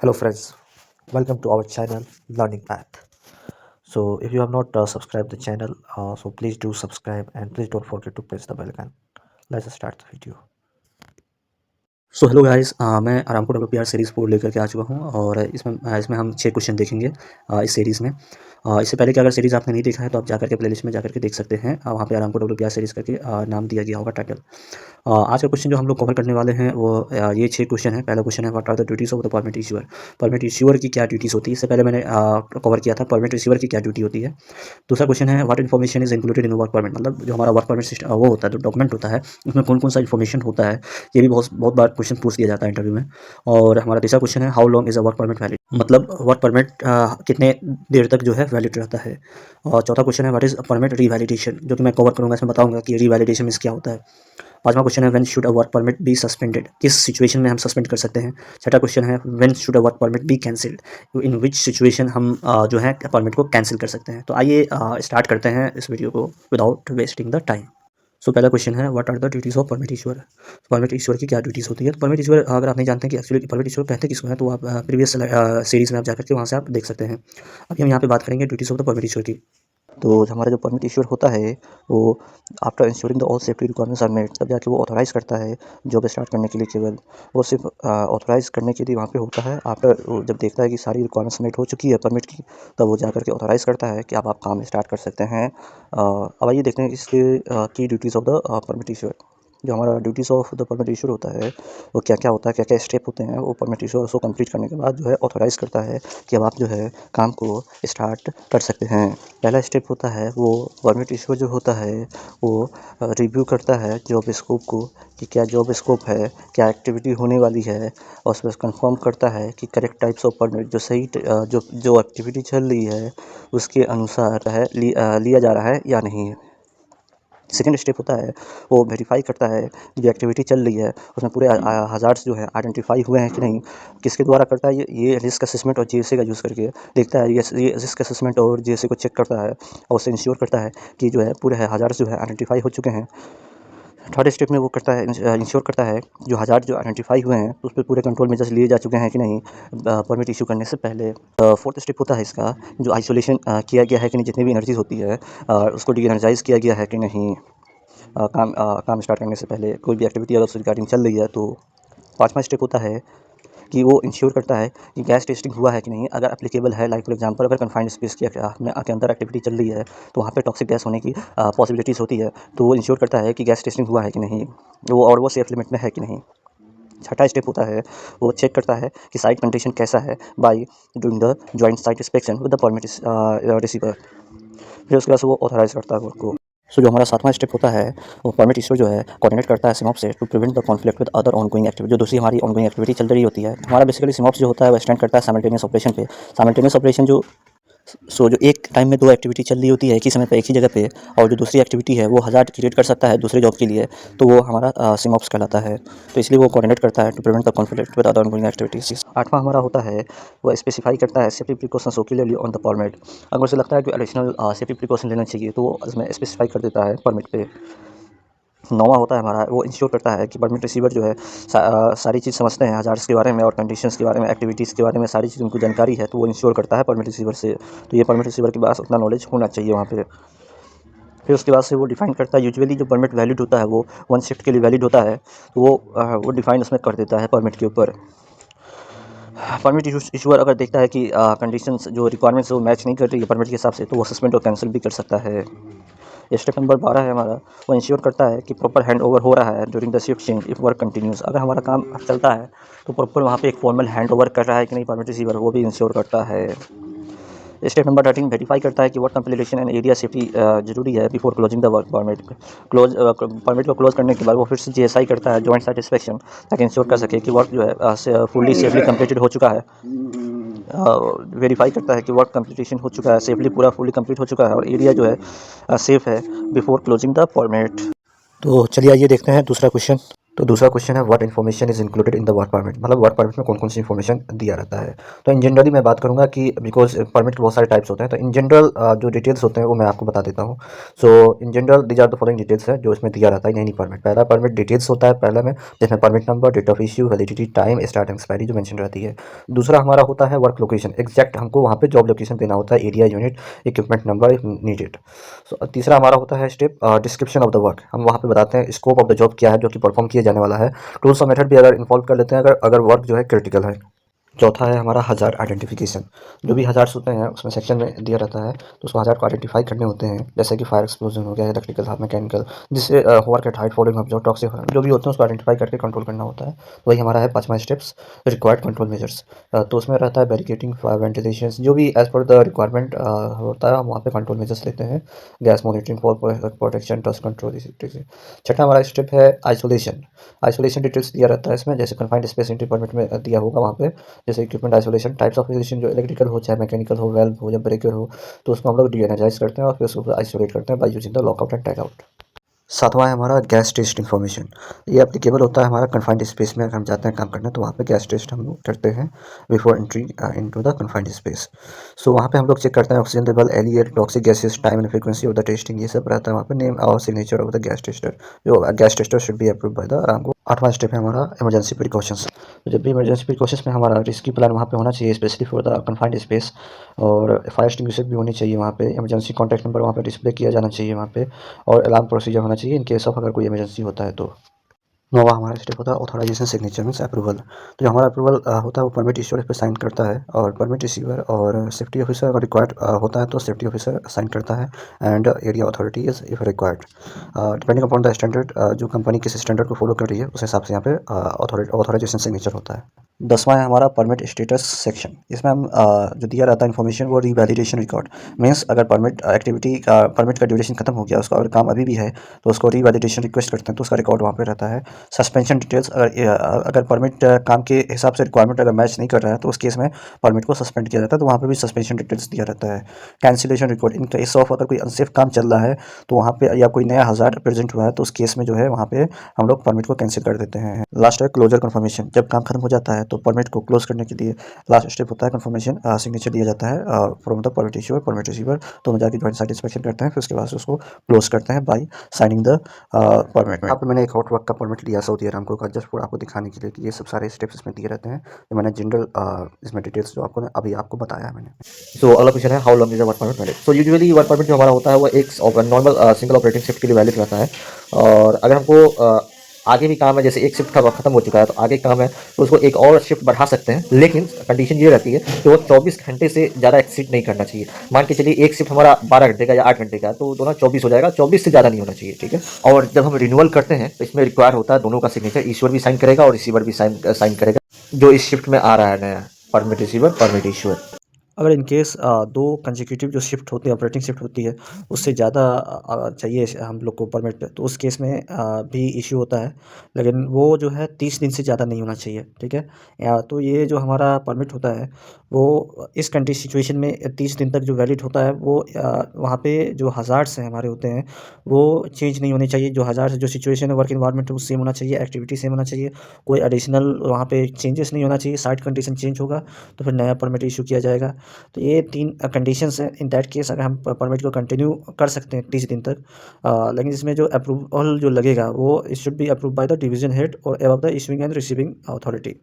Hello friends, welcome to our channel Learning Path. So if you have not subscribed the channel, so please do subscribe and please don't forget to press the bell icon. Let's start the video. So hello guys, मैं Aramco डब्ल्यूपीआर series 4 लेकर के आ चुका हूँ और इसमें हम 6 question देखेंगे इस सीरीज़ में। इससे पहले कि अगर सीरीज़ आपने नहीं देखा है तो आप जाकर के प्लेलिस्ट में जाकर के देख सकते हैं। वहाँ पे आरामको डब्ल्यूपीआर सीरीज़ करके नाम दिया गया होगा टाइटल। आज का क्वेश्चन जो हम लोग कवर करने वाले हैं वो ये 6 क्वेश्चन है। पहला क्वेश्चन है what are the duties of the permit issuer. Permit issuer की क्या ड्यूटीज़ होती है, इससे पहले मैंने कवर किया था परमिट रिसीवर की क्या ड्यूटी होती है। दूसरा क्वेश्चन है what information is included in work permit, मतलब जो हमारा वर्क परमिट सिस्टम वो होता है, जो डॉक्यूमेंट होता है उसमें कौन कौन सा इन्फॉर्मेशन होता है। ये भी बहुत बहुत बार क्वेश्चन पूछ दिया जाता है इंटरव्यू में। और हमारा तीसरा क्वेश्चन है how long is a work permit valid, मतलब वर्क परमिट कितने देर तक जो है वैलिड रहता है। और चौथा क्वेश्चन है व्हाट इज परमिट रीवैलिडेशन, जो कि मैं कवर करूंगा, इसमें बताऊंगा कि रीवैलिडेशन मींस क्या होता है। पांचवा क्वेश्चन है when should a work permit be suspended, किस सिचुएशन में हम सस्पेंड कर सकते हैं। छठा क्वेश्चन है when should a work permit B cancelled, in which situation हम जो है परमिट को कैंसिल कर सकते हैं। तो आइए स्टार्ट करते हैं इस वीडियो को without wasting the time. So पहला क्वेश्चन है what are the duties of permit issuer. Permit issuer की क्या ड्यूटीज़ होती है। तो परमिट इश्यूअर अगर आप नहीं जानते हैं कि एक्चुअली परमिट इश्यूअर कहते किसको है, तो आप प्रीवियस सीरीज़ में आप जाकर के वहाँ से आप देख सकते हैं। अभी हम यहाँ पे बात करेंगे duties of the permit issuer की। तो हमारा जो परमिट इश्यूअर होता है वो after ensuring the all safety requirements are met, तब जाके वो ऑथोराइज़ करता है जॉब स्टार्ट करने के लिए। केवल वो सिर्फ ऑथोराइज़ करने के लिए वहाँ पे होता है। आफ्टर जब देखता है कि सारी रिक्वायरमेंट्स मेट हो चुकी है परमिट की, तब वो जाकर के ऑथोराइज़ करता है कि अब आप काम स्टार्ट कर सकते हैं। अब आइए देखते हैं इसके की duties of the permit issuer. जो हमारा duties of the permit issuer होता है वो क्या क्या होता है, क्या क्या स्टेप होते हैं। वो परमिट इश्यूअर उसको कंप्लीट करने के बाद जो है ऑथोराइज़ करता है कि अब आप जो है काम को स्टार्ट कर सकते हैं। पहला स्टेप होता है वो परमिट इश्यूअर जो होता है वो रिव्यू करता है जॉब स्कोप को, कि क्या जॉब स्कोप है, क्या एक्टिविटी होने वाली है, और उसमें कंफर्म करता है कि करेक्ट टाइप्स ऑफ परमिट जो सही जो जो एक्टिविटी चल रही है उसके अनुसार है लिया जा रहा है या नहीं। सेकेंड स्टेप होता है वो वेरीफाई करता है जो एक्टिविटी चल रही है उसमें पूरे हज़ार्ड्स जो है आइडेंटिफाई हुए हैं कि नहीं। किसके द्वारा करता है ये रिस्क असेसमेंट और जीएसए का यूज़ करके देखता है। ये रिस्क असेसमेंट और जीएसए को चेक करता है और उससे इंश्योर करता है कि जो है पूरे हज़ार्ड्स जो है आइडेंटिफाई हो चुके हैं। थर्ड स्टेप में वो करता है इंश्योर करता है जो हज़ार्ड जो आइडेंटिफाई हुए हैं उस पर पूरे कंट्रोल मेजर्स लिए जा चुके हैं कि नहीं परमिट इशू करने से पहले। फोर्थ स्टेप होता है इसका जो आइसोलेशन किया गया है कि नहीं, जितनी भी एनर्जीज होती है उसको डी एनर्जाइज किया गया है कि नहीं काम स्टार्ट करने से पहले। कोई भी एक्टिविटी अगर उस रिगार्डिंग चल रही है तो। पाँचवा स्टेप होता है कि वो इंश्योर करता है कि गैस टेस्टिंग हुआ है कि नहीं। अगर एप्लीकेबल है, लाइक फॉर एग्जांपल अगर कन्फाइंड स्पेस के अंदर एक्टिविटी चल रही है तो वहाँ पे टॉक्सिक गैस होने की पॉसिबिलिटीज़ होती है, तो वो इंश्योर करता है कि गैस टेस्टिंग हुआ है कि नहीं, वो सेफ लिमिट में है कि नहीं। छठा स्टेप होता है वो चेक करता है कि साइट कंडीशन कैसा है by doing the joint site inspection with the permit receiver. फिर उसके बाद से वो ऑथराइज करता है वर्क को। सो जो हमारा सातवां स्टेप होता है वो परमिट इश्यूअर जो है कोऑर्डिनेट करता है सिमॉप से to prevent the conflict with other ongoing activity, जो दूसरी हमारी ऑनगोइंग एक्टिविटी चल रही होती है। हमारा बेसिकली सिमॉप जो होता है वो स्टैंड करता है साइमल्टेनियस ऑपरेशन पे। साइमल्टेनियस ऑपरेशन जो जो एक टाइम में दो एक्टिविटी चल रही होती है एक ही समय पे एक ही जगह पे, और जो दूसरी एक्टिविटी है वो हज़ार क्रिएट कर सकता है दूसरे जॉब के लिए, तो वो हमारा सिमॉप्स कहलाता है। तो इसलिए वो कोऑर्डिनेट करता है to prevent the conflict with other ongoing activities. आठवां हमारा होता है वो स्पेसिफाई करता है safety precautions clearly on the permit. अगर उसे लगता है कि एडिशनल सेफ्टी प्रिकॉशन लेना चाहिए तो वो इसमें स्पेसिफाई कर देता है परमिट पे। नौवां होता है हमारा वो इंश्योर करता है कि परमिट रिसीवर जो है सारी चीज़ समझते हैं हज़ार्ड्स के बारे में और कंडीशंस के बारे में, एक्टिविटीज़ के बारे में सारी चीज़ उनको जानकारी है, तो वो इंश्योर करता है परमिट रिसीवर से। तो ये परमिट रिसीवर के पास उतना नॉलेज होना चाहिए वहाँ पे। फिर उसके बाद से वो डिफाइन करता है यूजुअली जो परमिट वैलिड होता है वो 1 शिफ्ट के लिए वैलिड होता है, तो वो डिफाइन उसमें कर देता है परमिट के ऊपर। परमिट इशूअर अगर देखता है कि कंडीशंस जो रिक्वायरमेंट्स वो मैच नहीं कर रही है परमिट के हिसाब से, तो वो सस्पेंड और कैंसिल भी कर सकता है। स्टेप नंबर 12 है हमारा वो इंश्योर करता है कि प्रॉपर हैंड ओवर हो रहा है during the shift change if work continuous. अगर हमारा काम चलता है तो प्रॉपर वहाँ पे एक फॉर्मल हैंड ओवर कर रहा है कि नहीं परमिट रिसीवर, वो भी इंश्योर करता है। स्टेप नंबर 13 वेरीफाई करता है कि work completion and area safety जरूरी है before closing the work permit. Permit को क्लोज करने के बाद वो फिर से जीएसआई करता है जॉइंट सेटिस्फेक्शन, ताकि इंश्योर कर सके कि वर्क जो है फुल्ली सेफली कंप्लीटेड हो चुका है। वेरीफाई करता है कि वर्क कंप्लीटेशन हो चुका है सेफली, पूरा फुली कंप्लीट हो चुका है और एरिया जो है सेफ है बिफोर क्लोजिंग द परमिट। तो चलिए आइए देखते हैं दूसरा क्वेश्चन। तो दूसरा क्वेश्चन है what information is included in the work permit, मतलब वर्क परमिट में कौन कौन सी इन्फॉर्मेशन दिया रहता है। तो इन जनरली मैं बात करूंगा कि बिकॉज परमिट के बहुत सारे टाइप्स होते हैं, तो इन जनरल जो डिटेल्स होते हैं वो मैं आपको बता देता हूँ। So in general these are the following details है जो इसमें दिया रहता है। नहीं परमिट, पहला परमिट डिटेल्स होता है पहले में, जिसमें permit number, date of issue, validity, time, start expiry जो मेंशन रहती है। दूसरा हमारा होता है वर्क लोकेशन, एग्जैक्ट हमको वहाँ पे जॉब लोकेशन देना होता है, area, unit, equipment number if needed. So तीसरा हमारा होता है step description of the work, हम वहाँ पे बताते हैं स्कोप ऑफ द जॉब क्या है जो कि परफॉर्म किया जाने वाला है। टूल्स और मेथड भी अगर इन्वॉल्व कर लेते हैं, अगर अगर वर्क जो है क्रिटिकल है। चौथा है हमारा हज़ार आइडेंटिफिकेशन, जो भी हज़ार्ड्स होते हैं उसमें सेक्शन में दिया रहता है, तो उसको हज़ार को आइडेंटिफाई करने होते हैं, जैसे कि फायर एक्सप्लोजन हो गया, इलेक्ट्रिकल, मैकेनिकल, जिससे work at height, following of जो टॉक्सिक जो भी होते हैं उसको आइडेंटिफाई करके कंट्रोल करना होता है। वही हमारा है पाँचवा स्टेप्स, रिक्वायर्ड कंट्रोल मेजर्स। तो उसमें रहता है बैरिकेटिंग, वेंटिलेशन, जो भी एज पर द रिक्वायरमेंट होता है हम वहाँ पे कंट्रोल मेजर्स लेते हैं। Gas monitoring for protection, dust control, इसी तरीके से। छठा हमारा स्टेप है आइसोलेशन। आइसोलेशन डिटेल्स दिया रहता है इसमें, जैसे कन्फाइंड स्पेस एंट्री परमिट में दिया होगा वहाँ पे, जैसे equipment isolation, types of isolation जो इलेक्ट्रिकल हो चाहे मैकेनिकल हो, वेल्व हो या ब्रेकर हो, तो उसको हम लोग डी एनर्जाइज करते हैं और फिर उसको आइसोलेट करते हैं by using the lockout and tag out. सातवां है हमारा गैस टेस्ट इन्फॉर्मेशन। ये एप्लीकेबल होता है हमारा कन्फाइंड स्पेस में, अगर हम जाते हैं काम करने तो वहाँ पे गैस टेस्ट हम लोग करते हैं before entry into the confined space. So वहाँ पे हम लोग चेक करते हैं oxygen level, LEL, toxic gases, time and frequency of the testing, ये सब रहता है वहाँ पे। नेम और signature of the gas tester, जो gas tester should be approve by the Aramco. आठवां स्टेप है हमारा इमरजेंसी प्रिकॉशंस। तो जब भी इमरजेंसी प्रिकॉशंस में हमारा रेस्क्यू प्लान वहाँ पे होना चाहिए, specially for the confined space, और फायर एक्सटिंग्विशर भी होनी चाहिए वहाँ पे, इमरजेंसी कॉन्टैक्ट नंबर वहाँ पे डिस्प्ले किया जाना चाहिए वहाँ पे, और अलार्म प्रोसीजर होना चाहिए इन केस ऑफ अगर कोई इमरजेंसी होता है तो। नौवा हमारा स्टेप होता है ऑथराइजेशन सिग्नेचर मीन्स अप्रूवल। तो जो हमारा अप्रूवल होता है वो परमिट इश्यूर इस पर साइन करता है, और परमिट रिसीवर और सेफ्टी ऑफिसर अगर रिक्वायर्ड होता है तो सेफ्टी ऑफिसर साइन करता है, and area authority is if required, depending upon the standard, जो कंपनी किस स्टैंडर्ड को फॉलो कर रही है उस हिसाब से यहाँ पे ऑथराइजेशन सिग्नेचर होता है। 10वां है हमारा परमिट स्टेटस सेक्शन। इसमें हम जो दिया रहता है इन्फॉर्मेशन वो रिवैलिडेशन रिकॉर्ड, मीन्स अगर परमिट एक्टिविटी का परमिट का ड्यूरेशन खत्म हो गया, उसका अगर काम अभी भी है तो उसको रिवैलिडेशन रिक्वेस्ट करते हैं तो उसका रिकॉर्ड वहाँ पे रहता है। सस्पेंशन डिटेल्स, अगर परमिट काम के हिसाब से रिक्वायरमेंट अगर मैच नहीं कर रहा है तो उस केस में परमिट को सस्पेंड किया जाता है, तो वहाँ पे भी सस्पेंशन डिटेल्स दिया रहता है। Cancellation record, in case of अगर कोई अनसेफ काम चल रहा है तो वहाँ पे, या कोई नया हज़ार्ड प्रेजेंट हुआ है तो उस केस में जो है वहाँ पे हम लोग परमिट को कैंसिल कर देते हैं। लास्ट है क्लोजर कन्फर्मेशन, जब काम खत्म हो जाता है तो परमिट को क्लोज करने के लिए लास्ट स्टेप होता है कन्फर्मेशन, सिग्नेचर दिया जाता है from the permit issuer, permit receiver, तो हम जाके ज्वाइंट सेटिस्फेक्शन करते हैं, फिर उसके बाद से उसको क्लोज करते हैं बाय साइनिंग द परमिट। यहाँ पे मैंने एक हॉट वर्क का परमिट लिया सऊदी अरामको का, जस्ट फॉर आपको दिखाने के लिए कि ये सब सारे स्टेप्स इसमें दिए रहते हैं, तो मैंने जनरल इसमें डिटेल्स जो आपको अभी आपको बताया है मैंने। सो अगला क्वेश्चन है how long is the work permit valid. So usually work permit जो हमारा होता है वो एक नॉर्मल सिंगल ऑपरेटिंग शिफ्ट के लिए वैलिड रहता है, और अगर हमको आगे भी काम है, जैसे एक शिफ्ट खत्म हो चुका है तो आगे काम है तो उसको एक और शिफ्ट बढ़ा सकते हैं, लेकिन कंडीशन ये रहती है कि वो 24 घंटे से ज़्यादा एक्सीड नहीं करना चाहिए। मान के चलिए एक शिफ्ट हमारा 12 घंटे का या 8 घंटे का, तो दोनों 24 हो जाएगा, 24 से ज़्यादा नहीं होना चाहिए, ठीक है। और जब हम रिन्यूअल करते हैं तो इसमें रिक्वायर होता है दोनों का सिग्नेचर, ईश्वर भी साइन करेगा और रिसीवर भी साइन करेगा, जो इस शिफ्ट में आ रहा है नया, परमिट रिसीवर, परमिट ईश्वर। अगर इन केस दो कंसेक्यूटिव जो शिफ्ट होती है, ऑपरेटिंग शिफ्ट होती है, उससे ज़्यादा चाहिए हम लोग को परमिट, तो उस केस में भी इश्यू होता है, लेकिन वो जो है 30 दिन से ज़्यादा नहीं होना चाहिए, ठीक है। तो ये जो हमारा परमिट होता है वो इस कंट्री सिचुएशन में 30 दिन तक जो वैलिड होता है, वो वहाँ पे जो हज़ार्ड्स हैं हमारे होते हैं वो चेंज नहीं होने चाहिए। जो हज़ार्ड्स जो सिचुएशन है, वर्क इन्वायरमेंट है वो सेम होना चाहिए, एक्टिविटी सेम होना चाहिए, कोई एडिशनल वहाँ पे चेंजेस नहीं होना चाहिए। साइट कंडीशन चेंज होगा तो फिर नया परमिट इशू किया जाएगा। तो ये 3 कंडीशंस हैं। इन दैट केस अगर हम परमिट को कंटिन्यू कर सकते हैं 30 दिन तक, लेकिन इसमें जो अप्रूवल जो लगेगा वो it should be approve by the division head और above the issuing and receiving authority.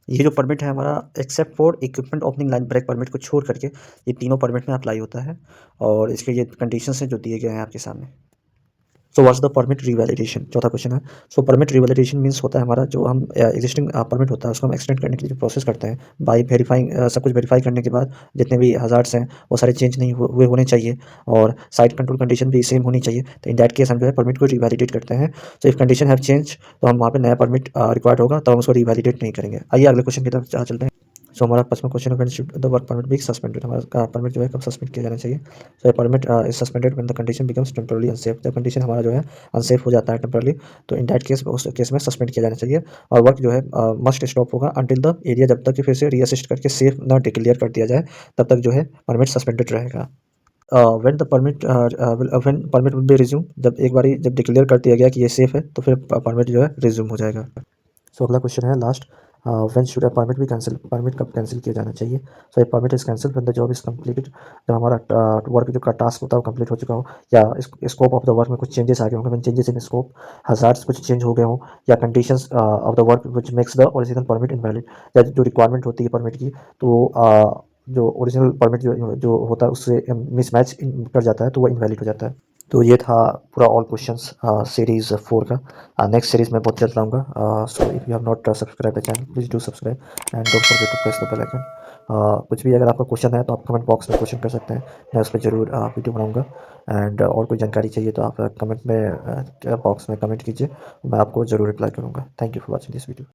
ये जो परमिट है हमारा except for equipment opening line break permit को छोड़ करके ये तीनों परमिट में अप्लाई होता है, और इसके ये कंडीशंस हैं जो दिए गए हैं आपके सामने। सो व्हाट्स द परमिट रिवैलिडेशन, चौथा क्वेश्चन है। सो परमिट रिवैलिडेशन मीन्स होता है हमारा जो हम एग्जिस्टिंग परमिट होता है उसको हम एक्सटेंड करने के लिए जो प्रोसेस करते हैं बाय वेरीफाइंग, सब कुछ वेरीफाई करने के बाद जितने भी हज़ार्ड्स हैं वो सारे चेंज नहीं हुए होने चाहिए, और साइट कंट्रोल कंडीशन भी सेम होनी चाहिए, तो इन दैट केस हम जो है परमिट को रिवैलिडेट करते हैं। So if condition have change तो हम वहाँ पे नया परमिट रिक्वायर्ड होगा, तो हम उसको रिवैलिडेट नहीं करेंगे। आइए अगले क्वेश्चन की तरफ चलते हैं। सो हमारा 5वां क्वेश्चन है the work permit be suspended, हमारा परमिट जो है कब सस्पेंड किया जाना चाहिए। So permit is suspended when the condition becomes temporary unsafe, जब कंडीशन हमारा जो है अनसेफ हो जाता है टेम्पररी, तो इन दैट केस उस केस में सस्पेंड किया जाना चाहिए, और वर्क जो है मस्ट स्टॉप होगा अनटिल द एरिया, जब तक कि फिर से रीअसिस्ट करके सेफ ना डिक्लेयर कर दिया जाए तब तक जो है परमिट सस्पेंडेड रहेगा। When the permit when permit will be resume, जब एक बारी जब डिक्लेयर कर दिया गया कि ये सेफ है तो फिर परमिट जो है रिज्यूम हो जाएगा। सो अगला क्वेश्चन है last, when should a permit be cancel, permit कब कैंसिल किया जाना चाहिए। So a permit is cancel when the job is completed, जब हमारा वर्क जो का टास्क होता है वो कंप्लीट हो चुका हो, या स्कोप ऑफ द वर्क में कुछ चेंजेस आ गए होंगे, चेंजेस इन स्कोप, हजार्ड्स कुछ चेंज हो गए हों, या conditions of the work which makes the original permit invalid, या जो रिक्वायरमेंट होती है परमिट की तो जो ओरिजिनल परमिट जो जो होता है उससे मिसमैच कर जाता है तो वो इनवैलिड हो जाता है। तो ये था पूरा ऑल क्वेश्चंस सीरीज़ 4 का। नेक्स्ट सीरीज़ मैं बहुत जल्द लाऊंगा। So if you have not subscribe the channel please do subscribe and don't forget to press the bell icon. कुछ भी अगर आपका क्वेश्चन है तो आप कमेंट बॉक्स में क्वेश्चन कर सकते हैं, मैं उस पर ज़रूर वीडियो बनाऊंगा। एंड और कोई जानकारी चाहिए तो आप कमेंट में बॉक्स में कमेंट कीजिए, मैं आपको ज़रूर रिप्लाई करूँगा। Thank you for watching this video.